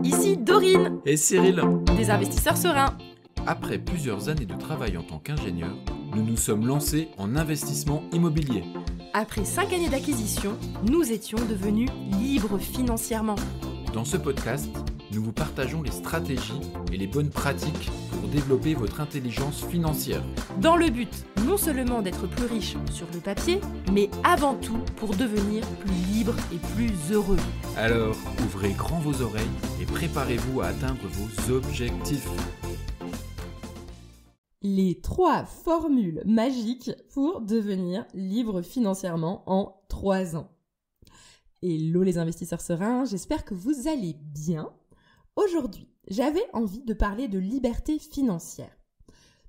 ici Dorine, Et Cyril. des investisseurs sereins. Après plusieurs années de travail en tant qu'ingénieur, nous nous sommes lancés en investissement immobilier. Après 5 années d'acquisition, nous étions devenus libres financièrement. Dans ce podcast, nous vous partageons les stratégies et les bonnes pratiques pour développer votre intelligence financière. Dans le but non seulement d'être plus riche sur le papier, mais avant tout pour devenir plus libre et plus heureux. Alors, ouvrez grand vos oreilles et préparez-vous à atteindre vos objectifs. Les 3 formules magiques pour devenir libre financièrement en 3 ans. Hello les investisseurs sereins, j'espère que vous allez bien. Aujourd'hui, j'avais envie de parler de liberté financière.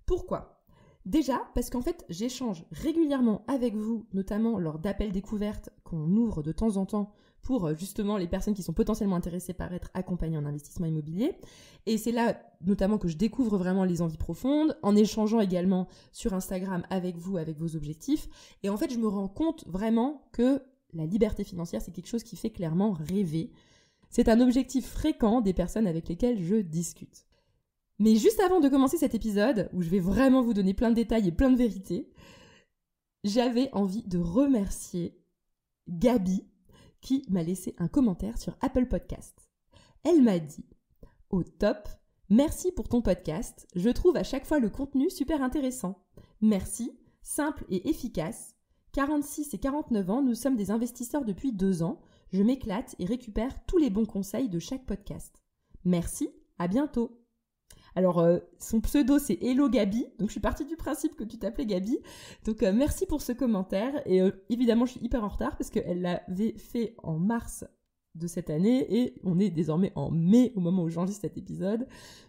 Pourquoi ? Déjà, parce qu'en fait, j'échange régulièrement avec vous, notamment lors d'appels découvertes qu'on ouvre de temps en temps pour justement les personnes qui sont potentiellement intéressées par être accompagnées en investissement immobilier. Et c'est là notamment que je découvre vraiment les envies profondes, en échangeant également sur Instagram avec vous, avec vos objectifs. Et en fait, je me rends compte vraiment que la liberté financière, c'est quelque chose qui fait clairement rêver. C'est un objectif fréquent des personnes avec lesquelles je discute. Mais juste avant de commencer cet épisode, où je vais vraiment vous donner plein de détails et plein de vérités, j'avais envie de remercier Gabi, qui m'a laissé un commentaire sur Apple Podcast. Elle m'a dit « Au top, merci pour ton podcast, je trouve à chaque fois le contenu super intéressant. Merci, simple et efficace. 46 et 49 ans, nous sommes des investisseurs depuis 2 ans. Je m'éclate et récupère tous les bons conseils de chaque podcast. Merci, à bientôt. » Alors, son pseudo, c'est Hello Gabi. Donc, je suis partie du principe que tu t'appelais Gabi. Donc, merci pour ce commentaire. Et évidemment, je suis hyper en retard parce qu'elle l'avait fait en mars de cette année. Et on est désormais en mai au moment où j'enregistre cet épisode.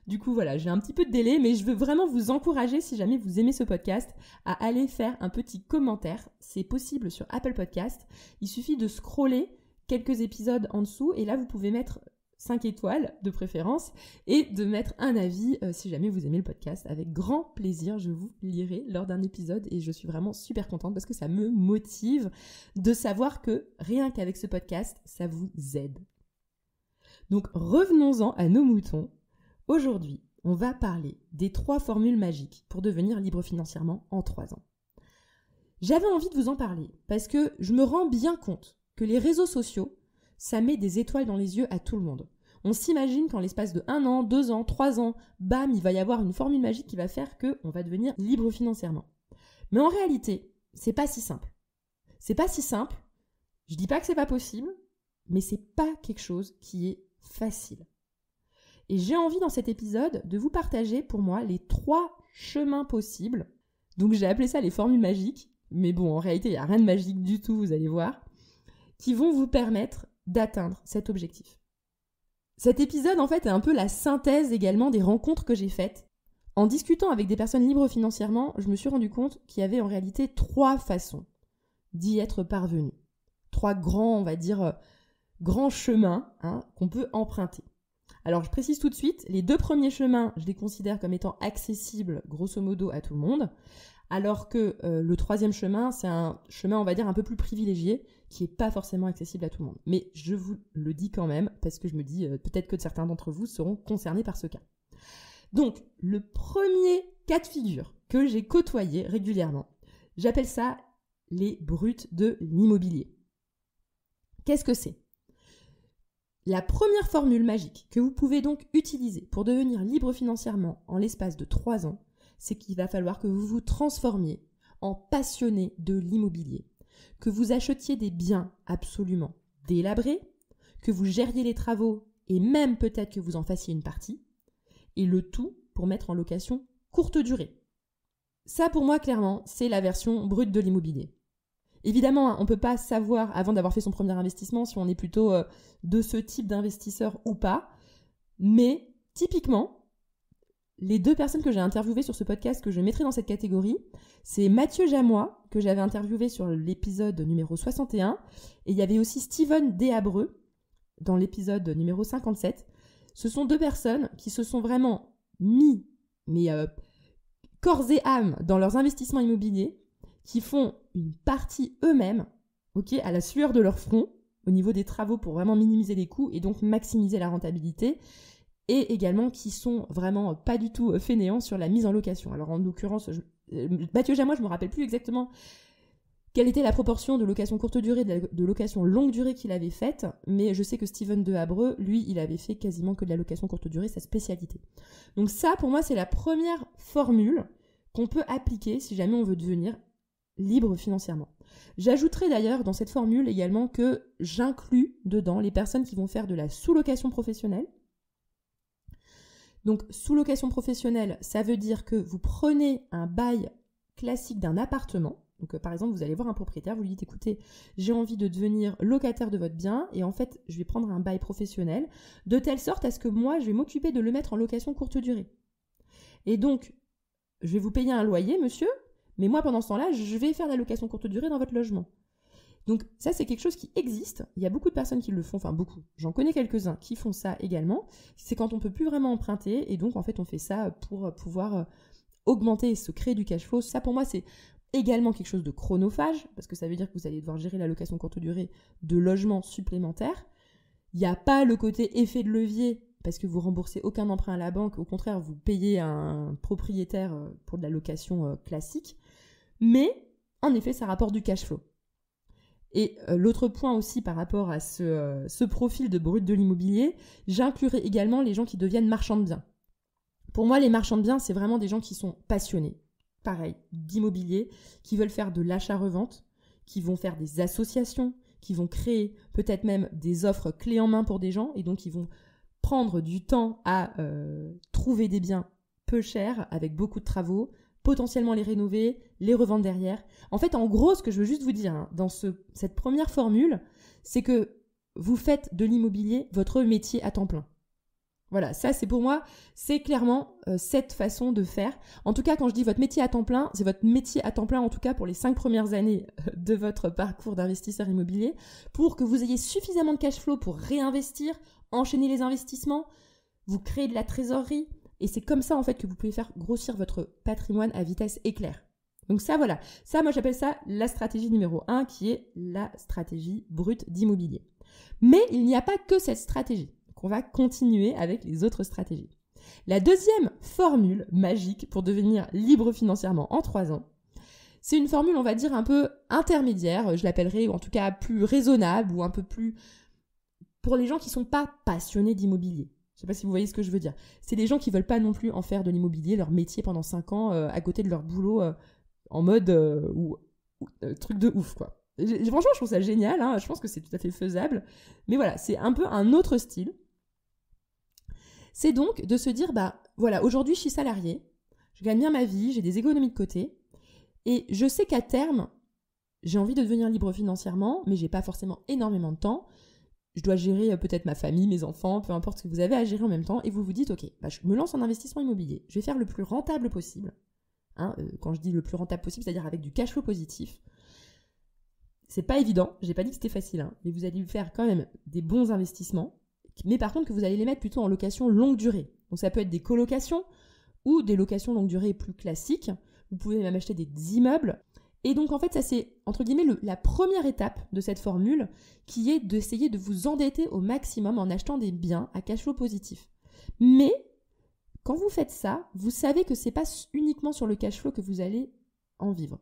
Du coup, voilà, j'ai un petit peu de délai. Mais je veux vraiment vous encourager, si jamais vous aimez ce podcast, à aller faire un petit commentaire. C'est possible sur Apple Podcast. Il suffit de scroller quelques épisodes en dessous. Et là, vous pouvez mettre 5 étoiles de préférence et de mettre un avis si jamais vous aimez le podcast. Avec grand plaisir, je vous lirai lors d'un épisode et je suis vraiment super contente parce que ça me motive de savoir que rien qu'avec ce podcast, ça vous aide. Donc revenons-en à nos moutons. Aujourd'hui, on va parler des 3 formules magiques pour devenir libre financièrement en 3 ans. J'avais envie de vous en parler parce que je me rends bien compte que les réseaux sociaux, ça met des étoiles dans les yeux à tout le monde. On s'imagine qu'en l'espace de 1 an, 2 ans, 3 ans, bam, il va y avoir une formule magique qui va faire qu'on va devenir libre financièrement. Mais en réalité, c'est pas si simple. C'est pas si simple. Je dis pas que c'est pas possible, mais c'est pas quelque chose qui est facile. Et j'ai envie dans cet épisode de vous partager pour moi les 3 chemins possibles. Donc j'ai appelé ça les formules magiques, mais bon, en réalité, il n'y a rien de magique du tout, vous allez voir, qui vont vous permettre d'atteindre cet objectif. Cet épisode, en fait, est un peu la synthèse également des rencontres que j'ai faites. En discutant avec des personnes libres financièrement, je me suis rendu compte qu'il y avait en réalité 3 façons d'y être parvenu. 3 grands, on va dire, grands chemins qu'on peut emprunter. Alors, je précise tout de suite, les 2 premiers chemins, je les considère comme étant accessibles, grosso modo, à tout le monde, alors que le 3e chemin, c'est un chemin, on va dire, un peu plus privilégié, qui n'est pas forcément accessible à tout le monde. Mais je vous le dis quand même, parce que je me dis, peut-être que certains d'entre vous seront concernés par ce cas. Donc, le premier cas de figure que j'ai côtoyé régulièrement, j'appelle ça les brutes de l'immobilier. Qu'est-ce que c'est ? La première formule magique que vous pouvez donc utiliser pour devenir libre financièrement en l'espace de 3 ans, c'est qu'il va falloir que vous vous transformiez en passionné de l'immobilier, que vous achetiez des biens absolument délabrés, que vous gériez les travaux et même peut-être que vous en fassiez une partie, et le tout pour mettre en location courte durée. Ça pour moi clairement, c'est la version brute de l'immobilier. Évidemment, on ne peut pas savoir avant d'avoir fait son premier investissement si on est plutôt de ce type d'investisseur ou pas, mais typiquement, les 2 personnes que j'ai interviewées sur ce podcast que je mettrai dans cette catégorie, c'est Mathieu Jamois, que j'avais interviewé sur l'épisode numéro 61, et il y avait aussi Steven Deshabreux, dans l'épisode numéro 57. Ce sont 2 personnes qui se sont vraiment mis, corps et âme, dans leurs investissements immobiliers, qui font une partie eux-mêmes, à la sueur de leur front, au niveau des travaux pour vraiment minimiser les coûts et donc maximiser la rentabilité, et également qui sont vraiment pas du tout fainéants sur la mise en location. Alors en l'occurrence, Mathieu Jamois, je me rappelle plus exactement quelle était la proportion de location courte durée, de location longue durée qu'il avait faite, mais je sais que Steven de Habreux, lui, il avait fait quasiment que de la location courte durée, sa spécialité. Donc ça, pour moi, c'est la première formule qu'on peut appliquer si jamais on veut devenir libre financièrement. J'ajouterai d'ailleurs dans cette formule également que j'inclus dedans les personnes qui vont faire de la sous-location professionnelle. Donc sous-location professionnelle, ça veut dire que vous prenez un bail classique d'un appartement. Donc par exemple, vous allez voir un propriétaire, vous lui dites écoutez, j'ai envie de devenir locataire de votre bien et en fait, je vais prendre un bail professionnel de telle sorte à ce que moi, je vais m'occuper de le mettre en location courte durée. Et donc, je vais vous payer un loyer, monsieur, mais moi, pendant ce temps-là, je vais faire de la location courte durée dans votre logement. Donc ça, c'est quelque chose qui existe. Il y a beaucoup de personnes qui le font, enfin beaucoup. J'en connais quelques-uns qui font ça également. C'est quand on peut plus vraiment emprunter et donc en fait, on fait ça pour pouvoir augmenter et se créer du cash flow. Ça, pour moi, c'est également quelque chose de chronophage parce que ça veut dire que vous allez devoir gérer la location courte durée de logements supplémentaires. Il n'y a pas le côté effet de levier parce que vous remboursez aucun emprunt à la banque. Au contraire, vous payez un propriétaire pour de la location classique. Mais, en effet, ça rapporte du cash flow. Et l'autre point aussi par rapport à ce profil de brut de l'immobilier, j'inclurai également les gens qui deviennent marchands de biens. Pour moi, les marchands de biens, c'est vraiment des gens qui sont passionnés, pareil, d'immobilier, qui veulent faire de l'achat-revente, qui vont faire des associations, qui vont créer peut-être même des offres clés en main pour des gens, et donc ils vont prendre du temps à trouver des biens peu chers, avec beaucoup de travaux, potentiellement les rénover, les revendre derrière. En fait, en gros, ce que je veux juste vous dire dans cette première formule, c'est que vous faites de l'immobilier votre métier à temps plein. Voilà, ça c'est pour moi, c'est clairement cette façon de faire. En tout cas, quand je dis votre métier à temps plein, c'est votre métier à temps plein en tout cas pour les 5 premières années de votre parcours d'investisseur immobilier, pour que vous ayez suffisamment de cash flow pour réinvestir, enchaîner les investissements, vous créer de la trésorerie. Et c'est comme ça, en fait, que vous pouvez faire grossir votre patrimoine à vitesse éclair. Donc ça, voilà. Ça, moi, j'appelle ça la stratégie numéro 1, qui est la stratégie brute d'immobilier. Mais il n'y a pas que cette stratégie. Donc on va continuer avec les autres stratégies. La deuxième formule magique pour devenir libre financièrement en 3 ans, c'est une formule, on va dire, un peu intermédiaire. Je l'appellerai, ou en tout cas, plus raisonnable, ou un peu plus pour les gens qui ne sont pas passionnés d'immobilier. Je ne sais pas si vous voyez ce que je veux dire. C'est des gens qui ne veulent pas non plus en faire de l'immobilier leur métier pendant 5 ans à côté de leur boulot en mode truc de ouf, quoi. Franchement, je trouve ça génial. Hein. Je pense que c'est tout à fait faisable. Mais voilà, c'est un peu un autre style. C'est donc de se dire, voilà, aujourd'hui, je suis salarié. Je gagne bien ma vie. J'ai des économies de côté. Et je sais qu'à terme, j'ai envie de devenir libre financièrement, mais je n'ai pas forcément énormément de temps. Je dois gérer peut-être ma famille, mes enfants, peu importe ce que vous avez à gérer en même temps, et vous vous dites, ok, je me lance en investissement immobilier, je vais faire le plus rentable possible. Quand je dis le plus rentable possible, c'est-à-dire avec du cash flow positif. C'est pas évident, j'ai pas dit que c'était facile, mais vous allez faire quand même des bons investissements, mais par contre que vous allez les mettre plutôt en location longue durée. Donc ça peut être des colocations ou des locations longue durée plus classiques. Vous pouvez même acheter des immeubles. Et donc, en fait, ça, c'est, entre guillemets, la première étape de cette formule qui est d'essayer de vous endetter au maximum en achetant des biens à cash flow positif. Mais, quand vous faites ça, vous savez que c'est pas uniquement sur le cash flow que vous allez en vivre.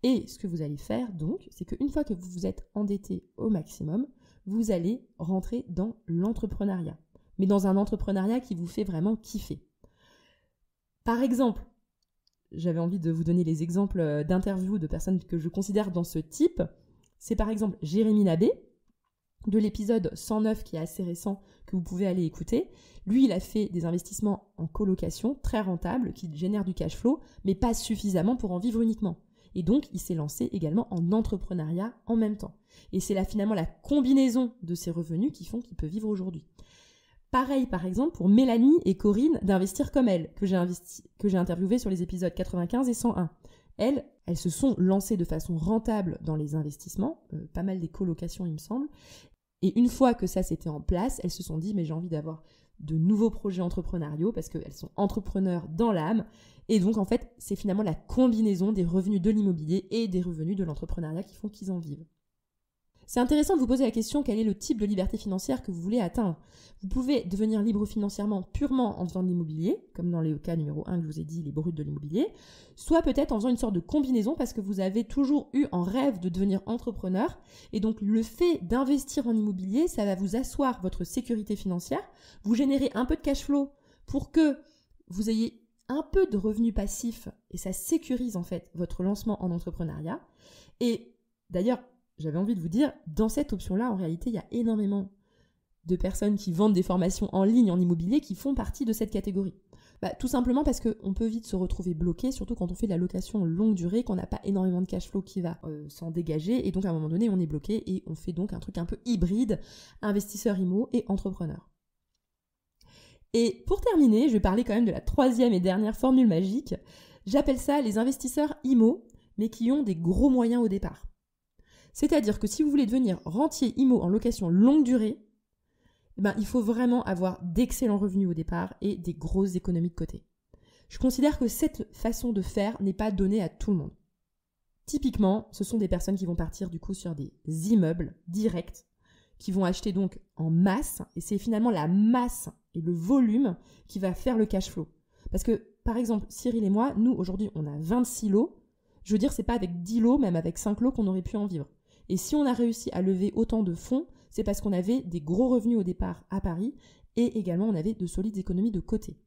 Et ce que vous allez faire, donc, c'est qu'une fois que vous vous êtes endetté au maximum, vous allez rentrer dans l'entrepreneuriat. Mais dans un entrepreneuriat qui vous fait vraiment kiffer. Par exemple, j'avais envie de vous donner les exemples d'interviews de personnes que je considère dans ce type. C'est par exemple Jérémy Nabé, de l'épisode 109 qui est assez récent, que vous pouvez aller écouter. Lui, il a fait des investissements en colocation très rentables, qui génèrent du cash flow, mais pas suffisamment pour en vivre uniquement. Et donc, il s'est lancé également en entrepreneuriat en même temps. Et c'est là finalement la combinaison de ces revenus qui font qu'il peut vivre aujourd'hui. Pareil, par exemple, pour Mélanie et Corinne d'Investir comme elle, que j'ai interviewé sur les épisodes 95 et 101. Elles se sont lancées de façon rentable dans les investissements, pas mal des colocations, il me semble. Et une fois que ça s'était en place, elles se sont dit, mais j'ai envie d'avoir de nouveaux projets entrepreneuriaux parce qu'elles sont entrepreneurs dans l'âme. Et donc, en fait, c'est finalement la combinaison des revenus de l'immobilier et des revenus de l'entrepreneuriat qui font qu'ils en vivent. C'est intéressant de vous poser la question quel est le type de liberté financière que vous voulez atteindre. Vous pouvez devenir libre financièrement purement en faisant de l'immobilier, comme dans le cas numéro 1 que je vous ai dit, les bruts de l'immobilier, soit peut-être en faisant une sorte de combinaison parce que vous avez toujours eu en rêve de devenir entrepreneur et donc le fait d'investir en immobilier, ça va vous asseoir votre sécurité financière, vous générer un peu de cash flow pour que vous ayez un peu de revenus passifs et ça sécurise en fait votre lancement en entrepreneuriat. Et d'ailleurs, j'avais envie de vous dire, dans cette option-là, en réalité, il y a énormément de personnes qui vendent des formations en ligne en immobilier qui font partie de cette catégorie. Tout simplement parce qu'on peut vite se retrouver bloqué, surtout quand on fait de la location longue durée, qu'on n'a pas énormément de cash flow qui va s'en dégager, et donc à un moment donné, on est bloqué et on fait donc un truc un peu hybride, investisseur IMO et entrepreneur. Et pour terminer, je vais parler quand même de la troisième et dernière formule magique. J'appelle ça les investisseurs IMO, mais qui ont des gros moyens au départ. C'est-à-dire que si vous voulez devenir rentier IMO en location longue durée, il faut vraiment avoir d'excellents revenus au départ et des grosses économies de côté. Je considère que cette façon de faire n'est pas donnée à tout le monde. Typiquement, ce sont des personnes qui vont partir du coup sur des immeubles directs, qui vont acheter donc en masse, et c'est finalement la masse et le volume qui va faire le cash flow. Parce que, par exemple, Cyril et moi, nous aujourd'hui, on a 26 lots. Je veux dire, c'est pas avec 10 lots, même avec 5 lots qu'on aurait pu en vivre. Et si on a réussi à lever autant de fonds, c'est parce qu'on avait des gros revenus au départ à Paris et également on avait de solides économies de côté.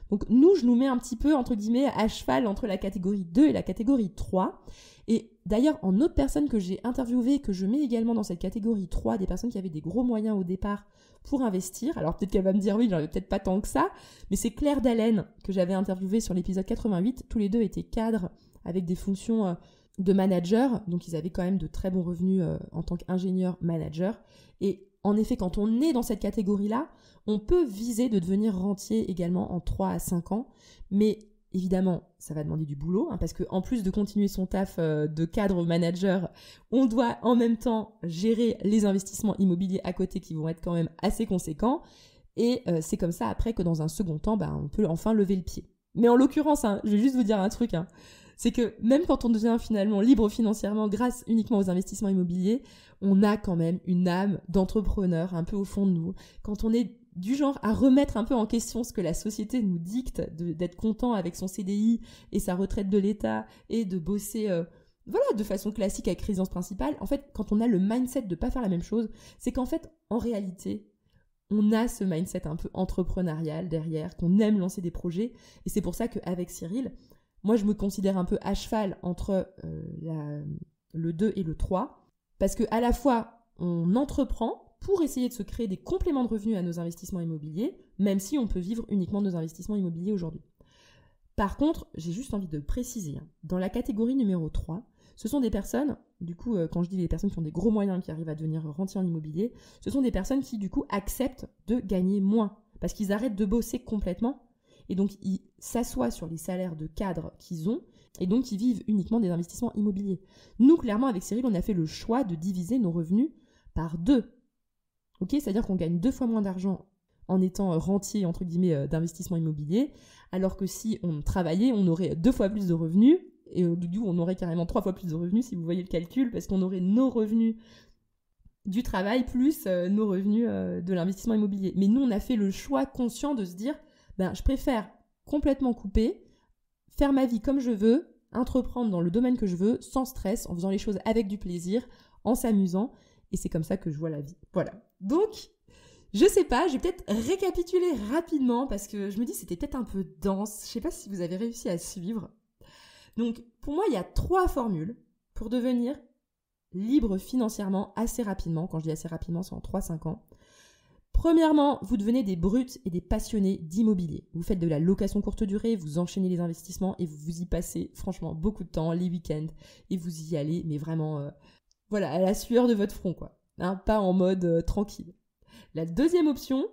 Donc nous, je nous mets un petit peu, entre guillemets, à cheval entre la catégorie 2 et la catégorie 3. Et d'ailleurs, en autres personnes que j'ai interviewées, que je mets également dans cette catégorie 3, des personnes qui avaient des gros moyens au départ pour investir, alors peut-être qu'elle va me dire oui, j'en avais peut-être pas tant que ça, mais c'est Claire Dallène que j'avais interviewée sur l'épisode 88. Tous les deux étaient cadres avec des fonctions de manager, donc ils avaient quand même de très bons revenus en tant qu'ingénieur manager. Et en effet, quand on est dans cette catégorie-là, on peut viser de devenir rentier également en 3 à 5 ans, mais évidemment, ça va demander du boulot, parce qu'en plus de continuer son taf de cadre manager, on doit en même temps gérer les investissements immobiliers à côté qui vont être quand même assez conséquents, et c'est comme ça après que dans un second temps, on peut enfin lever le pied. Mais en l'occurrence, je vais juste vous dire un truc, c'est que même quand on devient finalement libre financièrement grâce uniquement aux investissements immobiliers, on a quand même une âme d'entrepreneur un peu au fond de nous. Quand on est du genre à remettre un peu en question ce que la société nous dicte, d'être content avec son CDI et sa retraite de l'État et de bosser de façon classique avec résidence principale, en fait, quand on a le mindset de pas faire la même chose, c'est qu'en fait, en réalité, on a ce mindset un peu entrepreneurial derrière, qu'on aime lancer des projets. Et c'est pour ça qu'avec Cyril, moi, je me considère un peu à cheval entre le 2 et le 3, parce qu'à la fois, on entreprend pour essayer de se créer des compléments de revenus à nos investissements immobiliers, même si on peut vivre uniquement de nos investissements immobiliers aujourd'hui. Par contre, j'ai juste envie de préciser, dans la catégorie numéro 3, ce sont des personnes, du coup, quand je dis les personnes qui ont des gros moyens, qui arrivent à devenir rentiers en immobilier, ce sont des personnes qui, du coup, acceptent de gagner moins, parce qu'ils arrêtent de bosser complètement. Et donc, ils s'assoient sur les salaires de cadres qu'ils ont, et donc ils vivent uniquement des investissements immobiliers. Nous, clairement, avec Cyril, on a fait le choix de diviser nos revenus par 2. Ok, c'est-à-dire qu'on gagne 2 fois moins d'argent en étant rentier, entre guillemets, d'investissement immobilier, alors que si on travaillait, on aurait 2 fois plus de revenus, et du coup, on aurait carrément 3 fois plus de revenus, si vous voyez le calcul, parce qu'on aurait nos revenus du travail plus nos revenus de l'investissement immobilier. Mais nous, on a fait le choix conscient de se dire, je préfère complètement couper, faire ma vie comme je veux, entreprendre dans le domaine que je veux, sans stress, en faisant les choses avec du plaisir, en s'amusant, et c'est comme ça que je vois la vie. Voilà. Donc, je sais pas, je vais peut-être récapituler rapidement, parce que je me dis que c'était peut-être un peu dense, je sais pas si vous avez réussi à suivre. Donc, pour moi, il y a 3 formules pour devenir libre financièrement assez rapidement. Quand je dis assez rapidement, c'est en 3-5 ans. Premièrement, vous devenez des brutes et des passionnés d'immobilier. Vous faites de la location courte durée, vous enchaînez les investissements et vous y passez franchement beaucoup de temps, les week-ends, et vous y allez, mais vraiment, à la sueur de votre front, quoi. Pas en mode tranquille. La deuxième option,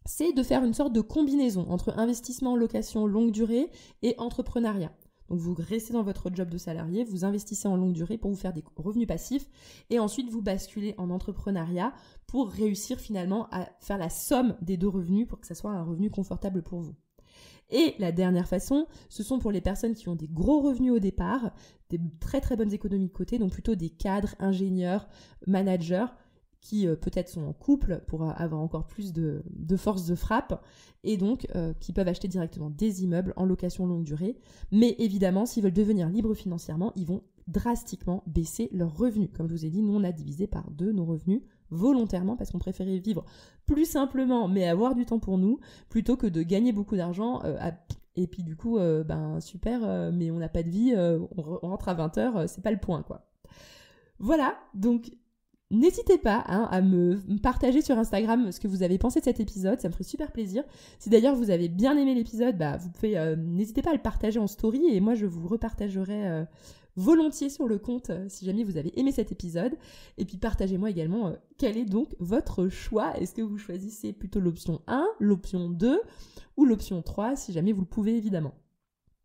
c'est de faire une sorte de combinaison entre investissement, location longue durée et entrepreneuriat. Donc vous restez dans votre job de salarié, vous investissez en longue durée pour vous faire des revenus passifs et ensuite vous basculez en entrepreneuriat pour réussir finalement à faire la somme des 2 revenus pour que ça soit un revenu confortable pour vous. Et la dernière façon, ce sont pour les personnes qui ont des gros revenus au départ, des très très bonnes économies de côté, donc plutôt des cadres, ingénieurs, managers, qui peut-être sont en couple pour avoir encore plus de force de frappe, et donc qui peuvent acheter directement des immeubles en location longue durée. Mais évidemment, s'ils veulent devenir libres financièrement, ils vont drastiquement baisser leurs revenus. Comme je vous ai dit, nous on a divisé par 2 nos revenus volontairement parce qu'on préférait vivre plus simplement mais avoir du temps pour nous plutôt que de gagner beaucoup d'argent et puis du coup super mais on n'a pas de vie, on rentre à 20h, c'est pas le point quoi. Voilà, donc n'hésitez pas à me partager sur Instagram ce que vous avez pensé de cet épisode, ça me ferait super plaisir. Si d'ailleurs vous avez bien aimé l'épisode, vous pouvez n'hésitez pas à le partager en story et moi je vous repartagerai volontiers sur le compte si jamais vous avez aimé cet épisode. Et puis partagez-moi également quel est donc votre choix. Est-ce que vous choisissez plutôt l'option 1, l'option 2 ou l'option 3 si jamais vous le pouvez évidemment.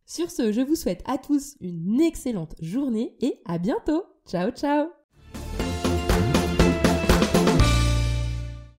Sur ce, je vous souhaite à tous une excellente journée et à bientôt. Ciao ciao.